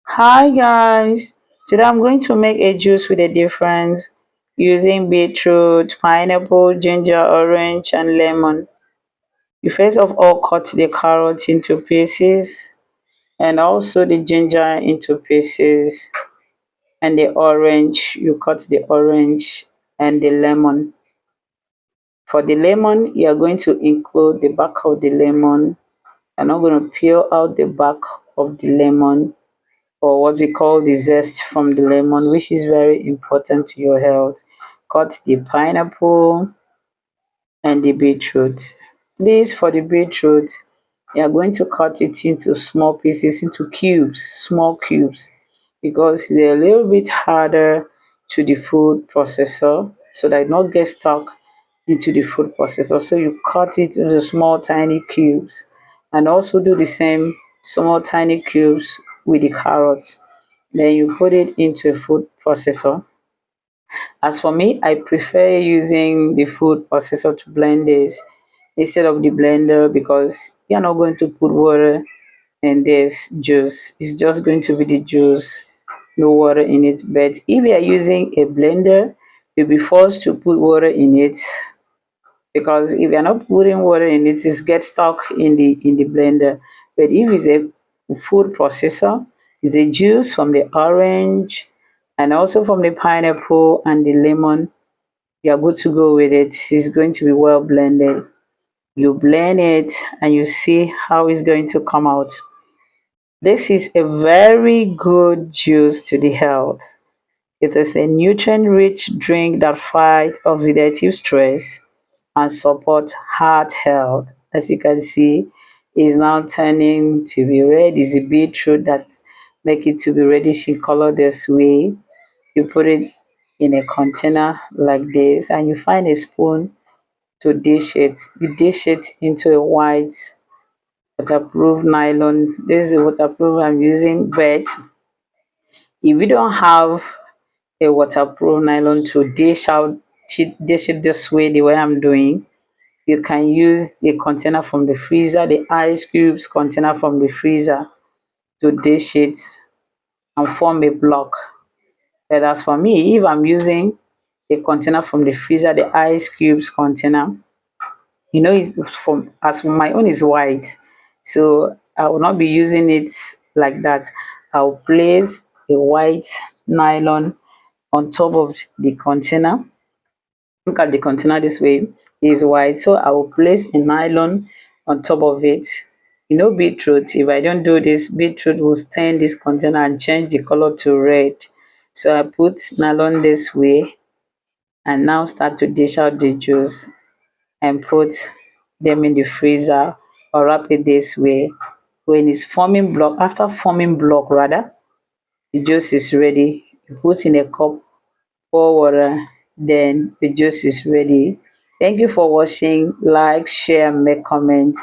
Hi guys, today I'm going to make a juice with a difference using beetroot, pineapple, ginger, orange and lemon. You first of all cut the carrot into pieces and also the ginger into pieces, and the orange, you cut the orange and the lemon. For the lemon, you are going to include the back of the lemon. I'm not going to peel out the back of the lemon, or what we call the zest from the lemon, which is very important to your health. Cut the pineapple and the beetroot. This for the beetroot, you are going to cut it into small pieces, into cubes, small cubes, because they're a little bit harder to the food processor, so that it not get stuck into the food processor. So you cut it into small tiny cubes, and also do the same small tiny cubes with the carrot. Then you put it into a food processor. As for me, I prefer using the food processor to blend this instead of the blender, because you're not going to put water in this juice. It's just going to be the juice, no water in it. But if you are using a blender, you'll be forced to put water in it, because if you're not putting water in it, it gets stuck in the blender. But if it's a food processor, it's a juice from the orange and also from the pineapple and the lemon, you're good to go with it. It's going to be well blended. You blend it and you see how it's going to come out. This is a very good juice to the health. It is a nutrient rich drink that fights oxidative stress and support heart health. As you can see, is now turning to be red. Is the beetroot that make it to be reddish in color this way. You put it in a container like this, and you find a spoon to dish it. You dish it into a white waterproof nylon. This is the waterproof I'm using, but if you don't have a waterproof nylon to dish it this way, the way I'm doing, you can use a container from the freezer, the ice cubes container from the freezer, to dish it and form a block. But as for me, if I'm using a container from the freezer, the ice cubes container, it's from, as for my own is white, so I will not be using it like that. I'll place a white nylon on top of the container. Look at the container this way, is white, so I will place a nylon on top of it. Beetroot, if I don't do this, beetroot will stain this container and change the color to red. So I put nylon this way and now start to dish out the juice and put them in the freezer, or wrap it this way. When it's forming block, after forming block rather, the juice is ready. You put in a cup, pour water, then the juice is ready. Thank you for watching. Like, share, and make comments.